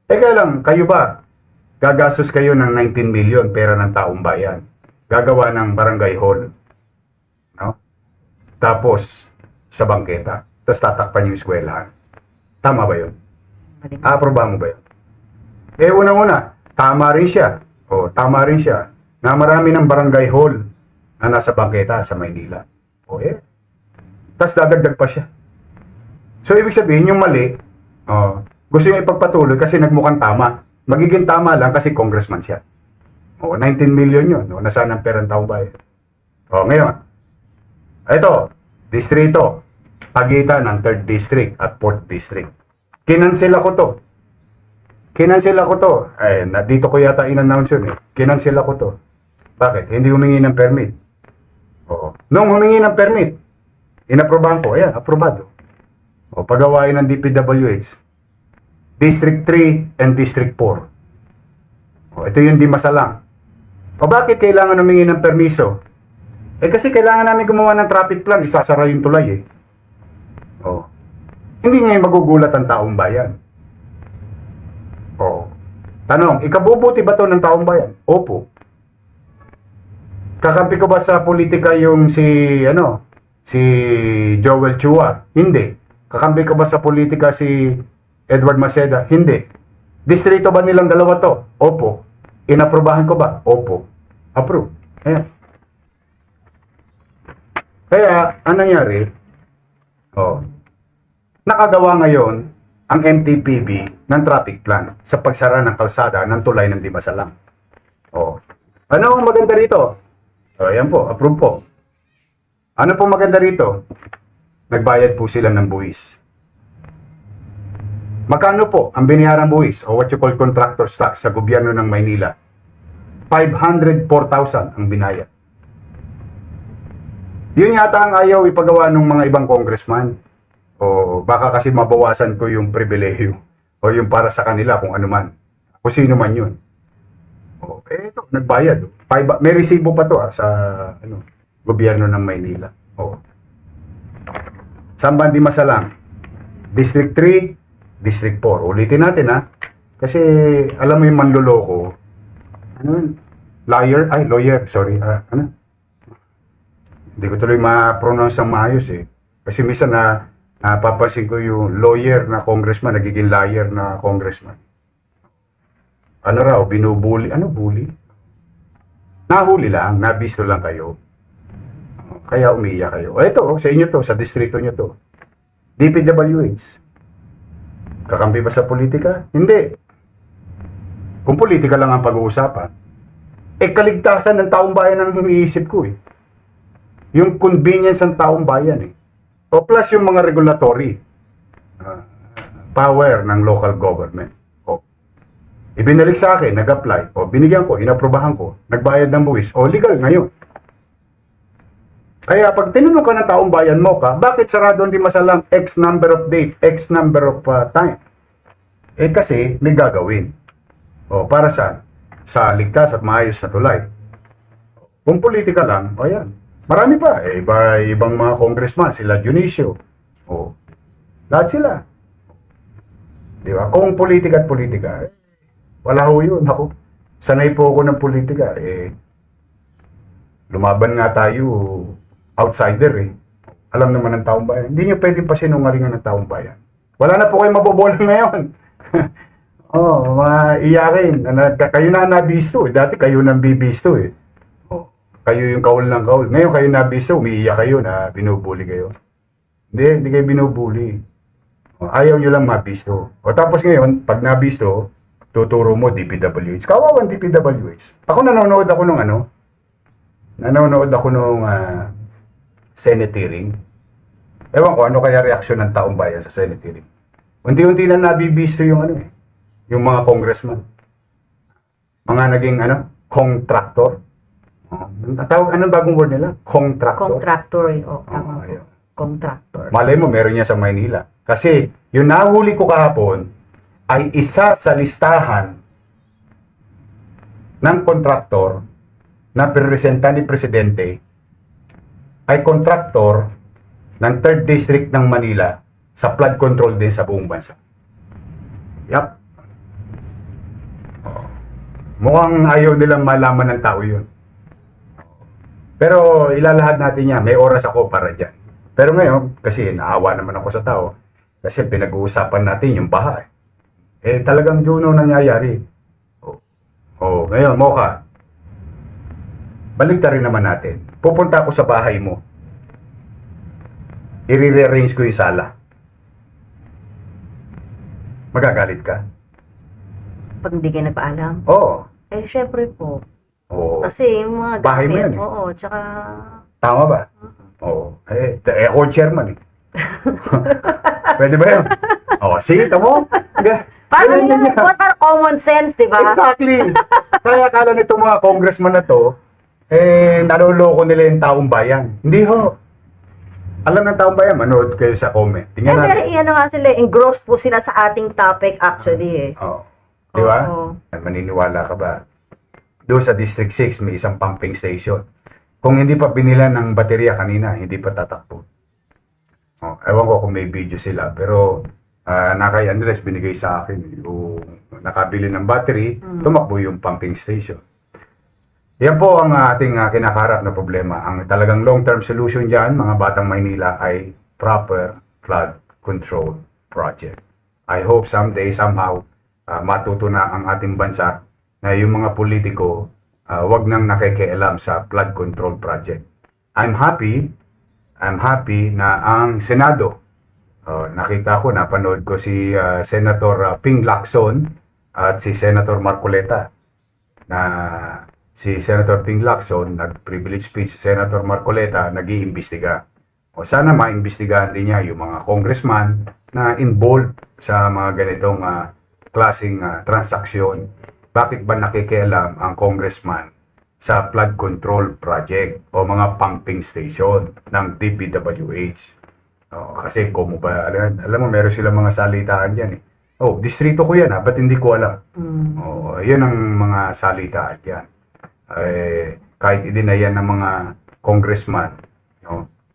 Kaya lang, kayo ba, gagastos kayo ng 19 million pera ng taong bayan. Gagawa ng barangay hall. No? Tapos, sa bangketa. Tapos tatakpan yung eskwelahan. Tama ba yun? Aprobahan mo ba yun? Eh, unang-una, tama rin siya. O, tama rin siya na marami ng barangay hall na nasa bangketa sa Maynila. O, eh. Tapos dadagdag pa siya. So, ibig sabihin, yung mali, gusto niya ipagpatuloy kasi nagmukhang tama. Magiging tama lang kasi congressman siya. O, 19 million yun. O, nasaan ang perang taong bayan? O, ngayon. Ito, distrito. Pagitan ng 3rd District at 4th District. Kinansela ko to. Kinansela ko to. Eh, dito ko yata in-announce yun eh. Kinansela ko to. Bakit? Hindi humingi ng permit. Oo. Nung humingi ng permit, inaprobahan ko. Ayan, aprobado. O, pagawain ng DPWH. District 3 and District 4. O, ito yung di masalang. O, bakit kailangan humingi ng permiso? Eh, kasi kailangan namin gumawa ng traffic plan. Isasara yung tulay eh. O, hindi ngayon magugulat ang taong bayan. O, tanong, ikabubuti ba to ng taong bayan? Opo. Kakampi ko ba sa politika yung si Joel Chua? Hindi. Kakampi ko ba sa politika si Edward Maceda? Hindi. Distrito ba nilang dalawa to? Opo. Inaprobahan ko ba? Opo. Approve. Ayan. Kaya, anong nangyari? Nakagawa ngayon ang MTPB ng traffic plan sa pagsara ng kalsada ng tulay ng Dimasalang. Ano ang maganda rito? Ayan po, approve po. Ano po maganda rito? Nagbayad po sila ng buwis. Magkano po ang binayaran buwis o what you call contractor's tax sa gobyerno ng Maynila? 504,000 ang binayad. Yun yata ang ayaw ipagawa ng mga ibang congressman. O baka kasi mabawasan ko yung pribilehyo o yung para sa kanila kung ano man. Kung sino man yun. Ito, nagbayad. May resibo pa to sa gobyerno ng Maynila. Saan ba di masalang? District 3, District 4. Ulitin natin kasi alam mo yung manloloko. Ano yun? Lawyer, sorry. Hindi ko tuloy ma-pronounce ang maayos eh. Kasi minsan napapansin ko yung lawyer na congressman, nagiging liar na congressman. Ano raw, binubuli? Ano bully? Nahuli lang, nabisto lang kayo. Kaya umiiyak kayo. Ito, sa inyo to, sa distrito nyo to. DPWH. Kakampi ba sa politika? Hindi. Kung politika lang ang pag-uusapan, kaligtasan ng taong bayan ang iniisip ko eh. Yung convenience ng taong bayan eh. O plus yung mga regulatory power ng local government. Ibinalik sa akin, nag-apply, binigyan ko, inaprobahan ko, nagbayad ng buwis, legal ngayon. Kaya pag tinanong ka ng taong bayan mo bakit sarado hindi masalang X number of date, X number of time? Kasi may gagawin. Para saan? Sa ligtas at maayos na tulay. Kung politika lang, ayan. Marami pa. Ibang mga congressman, sila Dionisio. Lahat sila. Di ba? Kung politika at politika, wala ho yun. Ako, sanay po ako ng politika. Lumaban nga tayo, outsider eh. Alam naman ng taong bayan. Hindi nyo pwede pa sinungalingan ng taong bayan. Wala na po kayo mabobola ngayon. Maiyakin. Kayo na nabisto eh. Dati kayo nang bibisto eh. Kayo yung kaul ng kaul. Ngayon kayo nabisto, umiiyak kayo na binubuli kayo. Hindi kayo binubuli. Ayaw nyo lang mabisto. Tapos ngayon, pag nabisto, tuturo mo DPWH. Kawawang DPWH. Ako nanonood ako nung Senate hearing. Ewan ko ano kaya reaksyon ng taong bayan sa Senate hearing. Unti-unti na nabibisto yung yung mga congressman. Mga naging contractor. Anong bagong word nila? Contractor. Contractor. Malay mo, meron niya sa Maynila. Kasi, yung nahuli ko kahapon, ay isa sa listahan ng kontraktor na pinrepresenta ni Presidente ay kontraktor ng 3rd District ng Manila sa flood control din sa buong bansa. Yup. Mukhang ayaw nilang malaman ng tao yun. Pero ilalahad natin yan. May oras ako para dyan. Pero ngayon, kasi naawa naman ako sa tao. Kasi pinag-uusapan natin yung baha. Talagang yun ang nangyayari. Ngayon, Mocha. Balik rin naman natin. Pupunta ako sa bahay mo. I-rearrange ko yung sala. Magagalit ka? Pag hindi kayo nagpaalam? Oo. Syempre po. Oo. Kasi yung mga Bahay mo yan eh. Oo, tsaka... Tama ba? Oo. Ako chairman eh. Pwede ba yun? Sige, tamo. Parang yun, para common sense, di ba? Exactly. Kaya akala nitong mga congressman na to, naloloko nila yung taong bayan. Hindi ho. Alam ng taong bayan, manood kayo sa comment. Tingnan natin. Pero iyan nga sila, engrossed po sila sa ating topic actually eh. Oo. Di ba? Oo. Maniniwala ka ba? Doon sa District 6, may isang pumping station. Kung hindi pa binila ng baterya kanina, hindi pa tatakbo. Ewan ko kung may video sila, pero kay Andres binigay sa akin yung nakabili ng battery, tumakbo yung pumping station. Yan po ang ating kinakarap na problema. Ang talagang long-term solution dyan, mga batang Maynila, ay proper flood control project. I hope someday, somehow, matuto na ang ating bansa na yung mga politiko wag nang nakikialam sa flood control project. I'm happy na ang Senado, nakita ko, napanood ko si Senator Ping Lacson at si Senator Marcoleta, na si Senator Ping Lacson nag-privilege speech, si Senator Marcoleta nag-iimbestiga. Sana maimbestigahan din niya yung mga congressman na involved sa mga ganitong klaseng transaksyon. Bakit ba nakikialam ang congressman sa flood control project o mga pumping station ng DPWH? Kasi kung ba, alam mo, meron silang mga salitaan dyan eh. Distrito ko yan ba't hindi ko alam? Yan ang mga salitaan dyan. Kahit idinayan ng mga congressman,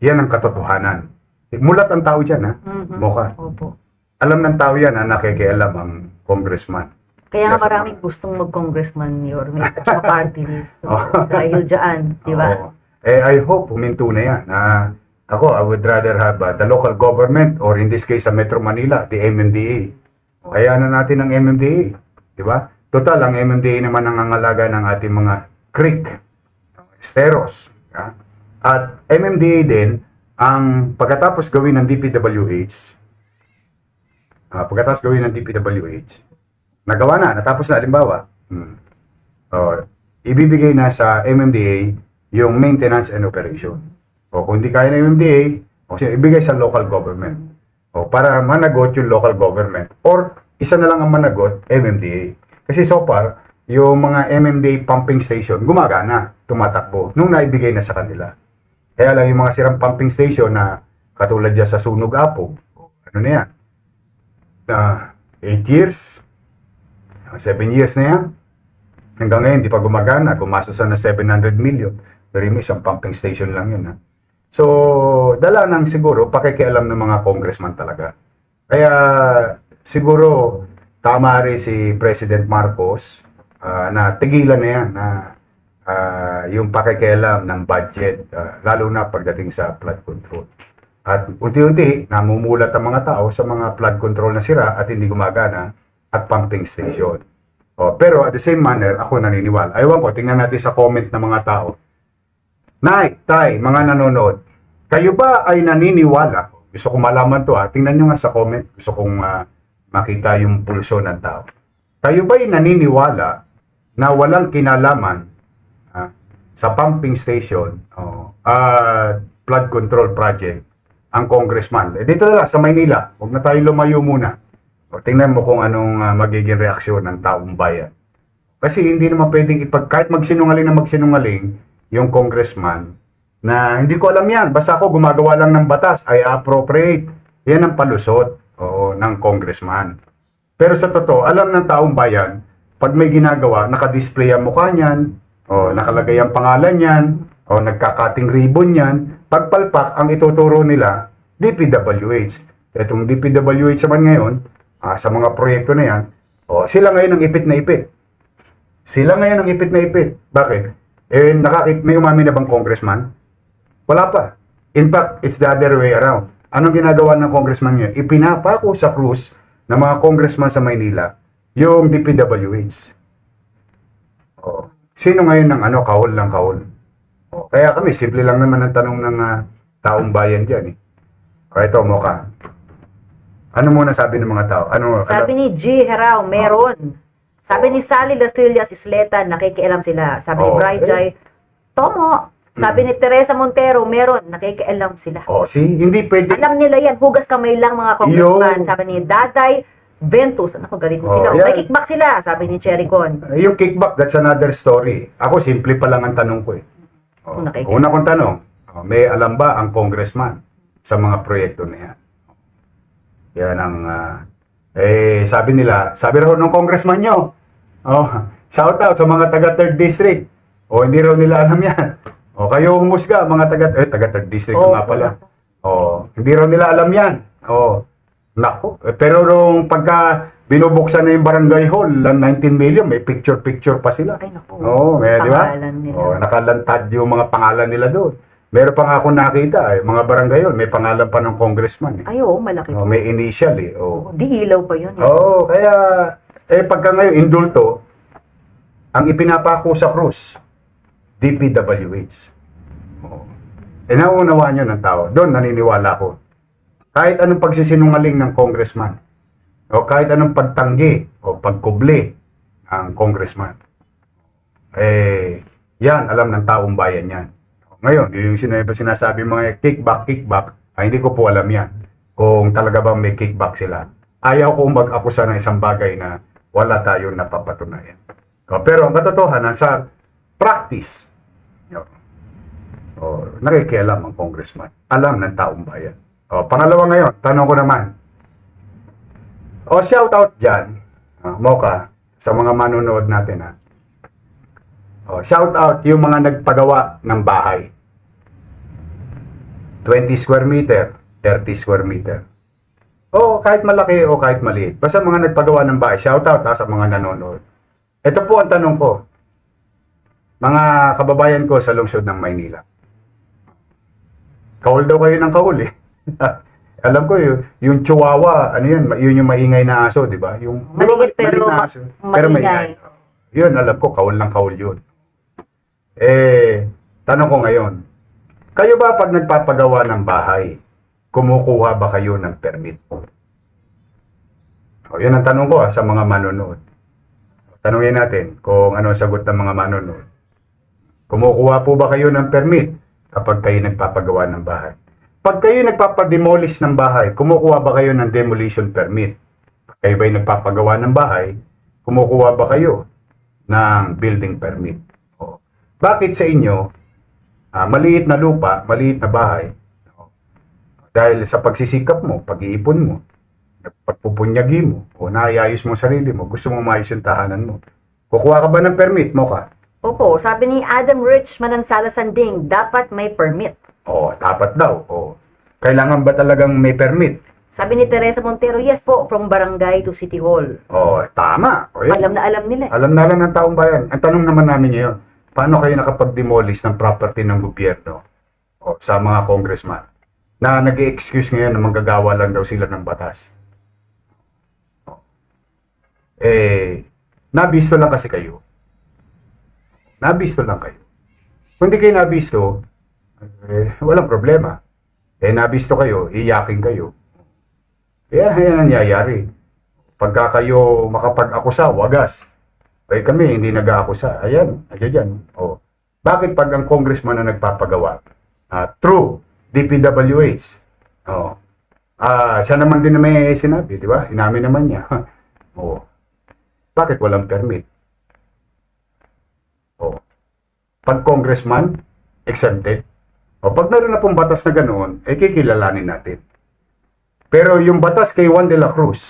yan ang katotohanan. Mulat ang tao dyan Mocha. Opo. Alam ng tao yan na nakikialam ang congressman. Kaya nga maraming gustong mag-congressman Yorme at saka party list. Dahil dyan, di ba? I hope huminto na yan. Ako, I would rather have the local government, or in this case sa Metro Manila, the MMDA. Kaya na natin ang MMDA. Di ba? Total, ang MMDA naman ang nangangalaga ng ating mga creek, esteros. At MMDA din, ang pagkatapos gawin ng DPWH, nagawa na, natapos na, halimbawa, ibibigay na sa MMDA yung maintenance and operation. Kung hindi kaya ng MMDA, ibigay sa local government. Para managot yung local government. Or, isa na lang ang managot, MMDA. Kasi so far, yung mga MMDA pumping station, gumagana, tumatakbo, nung naibigay na sa kanila. Kaya lang yung mga sirang pumping station na katulad dyan sa Sunog Apo, ano na yan? 8 years, 7 years na yan. Hanggang ngayon, di pa gumagana. Gumastos na 700 million. Pero may isang pumping station lang yun. So, dala nang siguro, pakikialam ng mga congressman talaga. Kaya, siguro, tama rin si President Marcos na tigilan na yan na yung pakikialam ng budget, lalo na pagdating sa flood control. At unti-unti, namumulat ang mga tao sa mga flood control na sira at hindi gumagana at pumping station. Pero at the same manner, ako naniniwala. Aywan ko, tingnan natin sa comment ng mga tao. Nay, tay, mga nanonood, kayo ba ay naniniwala? Gusto kong malaman to tingnan nyo nga sa comment. Gusto kong makita yung pulso ng tao. Kayo ba ay naniniwala na walang kinalaman sa pumping station flood control project ang congressman? Dito na lang, sa Maynila. Huwag na tayo lumayo muna. Tingnan mo kung anong magiging reaksyon ng taong bayan. Kasi hindi naman pwedeng kahit magsinungaling yung congressman na hindi ko alam yan. Basta ako gumagawa lang ng batas, ay appropriate. Yan ang palusot ng congressman. Pero sa totoo, alam ng taong bayan, pag may ginagawa, nakadisplay ang mukha niyan, nakalagay ang pangalan niyan, nagkakating ribbon niyan, pagpalpak ang ituturo nila, DPWH. Itong DPWH naman ngayon, sa mga proyekto na yan, sila ngayon ang ipit na ipit. Sila ngayon ang ipit na ipit. Bakit? May umamin na bang congressman? Wala pa. In fact, it's the other way around. Anong ginagawa ng congressman niya? Ipinapako sa krus ng mga congressman sa Maynila yung DPWH. Oh. Sino ngayon ng kahol ng kahol? Oh. Kaya kami, simple lang naman ang tanong ng taong bayan dyan. O ito, Mocha. Ano muna sabi ng mga tao? Sabi ni G. Herao, meron. Sabi ni Sally Lastillas Isleta, nakikialam sila. Sabi ni Bri Jai, Tomo. Sabi ni Teresa Montero, meron. Nakikialam sila. Hindi pwede. Alam nila yan, hugas kamay lang mga congressman. Sabi ni Daday Ventus, galit mo sila. Yan. May kickback sila, sabi ni Cherry Con. Yung kickback, that's another story. Ako, simple pa lang ang tanong ko . Una kong tanong, may alam ba ang congressman sa mga proyekto na yan? Yan ang, sabi raw ng congressman nyo, shout out sa mga taga 3rd district. Hindi raw nila alam yan. Kayo humusga, mga taga 3rd district nga pala. Hindi raw nila alam yan. Nako. Pero nung pagka binubuksan na yung barangay hall, 19 million, may picture-picture pa sila. Ay, naku. Di ba? Pangalan nila. Nakalantad yung mga pangalan nila doon. Meron pa nga ako nakita, mga barangay hall, may pangalan pa ng congressman. Ay, oo, malaki. May initial Di ilaw pa yun. Kaya, pagka ngayon, indulto, ang ipinapako sa krus, DPWH. Naunawaan nyo ng tao. Doon, naniniwala ko. Kahit anong pagsisinungaling ng congressman, o kahit anong pagtanggi o pagkubli ng congressman, yan, alam ng taong bayan yan. Ngayon, yung sinasabi mga kickback, hindi ko po alam yan. Kung talaga bang may kickback sila. Ayaw ko mag-akusa ng isang bagay na wala tayong napapatunayan. Pero ang katotohanan sa practice, nakikialam ang congressman. Alam ng taong bayan. Pangalawa ngayon, tanong ko naman. Shout out dyan, Mocha, sa mga manonood natin. Shout out yung mga nagpagawa ng bahay. 20 square meter, 30 square meter. Kahit malaki o kahit maliit. Basta mga nagpagawa ng bahay, shout out sa mga nanonood. Ito po ang tanong ko. Mga kababayan ko sa lungsod ng Maynila. Kahol daw kayo ng kahol Alam ko yung chihuahua, yun yung maingay na aso, di ba? Yung Maliit pero na aso, pero maingay. Yun, alam ko, kahol ng kahol yun. Tanong ko ngayon, kayo ba pag nagpapagawa ng bahay, kumukuha ba kayo ng permit? Yun ang tanong ko sa mga manonood. Tanungin natin kung ano ang sagot ng mga manonood. Kumukuha po ba kayo ng permit kapag kayo nagpapagawa ng bahay? Pag kayo nagpapademolish ng bahay, kumukuha ba kayo ng demolition permit? Kayo ba'y nagpapagawa ng bahay, kumukuha ba kayo ng building permit? Bakit sa inyo, maliit na lupa, maliit na bahay, dahil sa pagsisikap mo, pag-iipon mo, pagpupunyagi mo, o naayayos mo sarili mo, gusto mo maayos yung tahanan mo, kukuha ka ba ng permit mo ka? Opo, sabi ni Adam Rich Manansala Sanding, dapat may permit. Dapat daw. Kailangan ba talagang may permit? Sabi ni Teresa Montero, yes po, from barangay to city hall. Tama. Alam na alam nila. Alam na ng taong bayan. Ang tanong naman namin ngayon, paano kayo nakapag-demolish ng property ng gobyerno sa mga congressman na nag-i-excuse ngayon na manggagawa lang daw sila ng batas? Nabisto lang kasi kayo. Nabisto lang kayo. Kung di kayo nabisto, walang problema. Nabisto kayo, iyakin kayo. Yan ang nangyayari. Pagka kayo makapag-akusa, wagas. Kami, hindi nag-aakusa. Ayan dyan. Bakit pag ang congressman na nagpapagawa? True, DPWH. Siya naman din na may sinabi, di ba? Inamin naman niya. Bakit walang permit? Pag congressman, exempted. Pag meron na pong batas na ganoon, kikilalanin natin. Pero yung batas kay Juan de la Cruz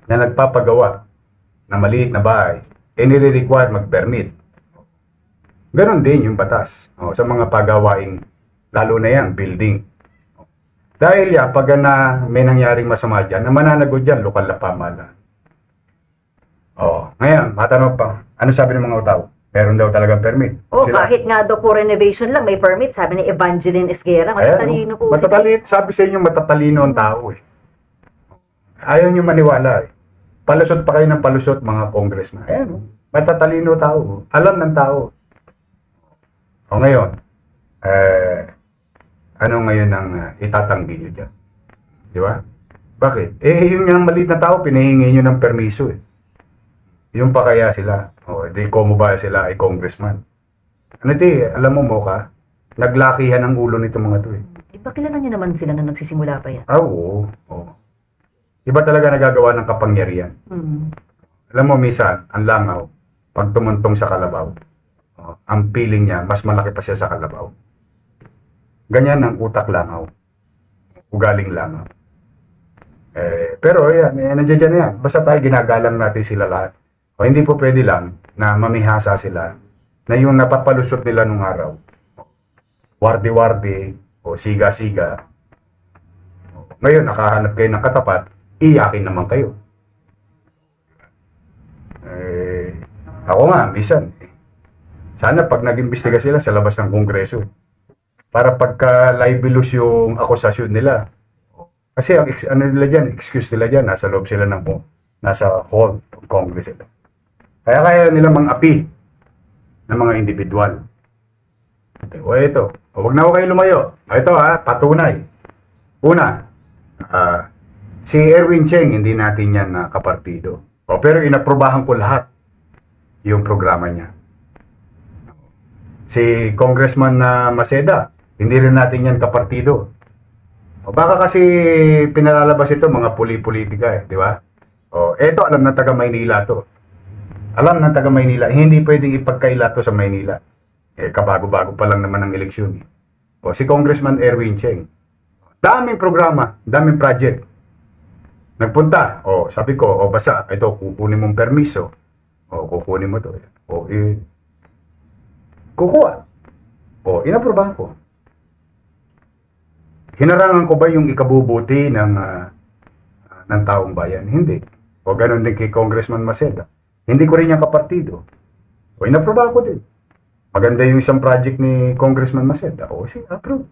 na nagpapagawa na maliit na bahay, nire-require mag-permit. Ganon din yung batas sa mga pagawaing, lalo na yan, building. Dahil pag may nangyaring masama dyan, na mananagot dyan, lokal na pamahalaan. Ngayon, matanong pa, Ano sabi ng mga tao? Meron daw talagang permit. Oh, kahit nga daw po renovation lang, may permit. Sabi ni Evangeline Esguerra, matatalino po. Matatalino, sabi sa inyo, matatalino ang tao eh. Ayaw nyo maniwala eh. Palusot pa kayo ng palusot, mga congressman. Ayan, matatalino tao. Alam ng tao. O ngayon, ano ngayon ang itatanggi nyo dyan? Di ba? Bakit? Yung maliit na tao, pinahingi nyo ng permiso eh. Yung pa kaya sila, di ko mo ba sila ay congressman? Ano alam mo ka, naglakihan ang ulo nito mga to eh. Iba kilala niyo naman sila na nagsisimula pa yan. Oo. Iba talaga nagagawa ng kapangyarihan. Alam mo, minsan, ang langaw, pag tumuntong sa kalabaw, ang feeling niya, mas malaki pa siya sa kalabaw. Ganyan ang utak langaw. Ugaling langaw. Pero yan, nandiyan dyan yan. Basta tayo ginagalang natin sila lahat. O hindi po pwede lang na mamihasa sila na yung napapalusot nila nung araw. Wardi-wardi o siga-siga. Ngayon, nakahanap kayo ng katapat, iyakin naman kayo. Ako nga, minsan, sana pag nag-imbestiga sila sa labas ng kongreso, para pagka libelous yung akusasyon nila. Kasi ang nila dyan, excuse nila dyan, nasa loob sila nasa hall of Congress. Kaya nila mang-api ng mga individual. Ito. Huwag na ako kayo lumayo. Ito patunay. Una, si Erwin Cheng, hindi natin yan kapartido. Pero inaprobahan ko lahat yung programa niya. Si Congressman Maceda, hindi rin natin yan kapartido. Baka kasi pinalalabas ito mga politika di ba? Eto alam na taga Maynila to. Alam ng taga Maynila, hindi pwedeng ipagkaila to sa Maynila. Kabago-bago pa lang naman ang eleksyon. Si Congressman Erwin Cheng. Daming programa, daming project. Nagpunta, sabi ko, basta, ito, kukunin mong permiso. Kukunin mo to. Kukuha. Inaprobahan ko. Hinarangan ko ba yung ikabubuti ng taong bayan? Hindi. Ganun din kay Congressman Maceda. Hindi ko rin yung kapartido. Inaprobahan ko din. Maganda yung isang project ni Congressman Maceda. Sige, approve.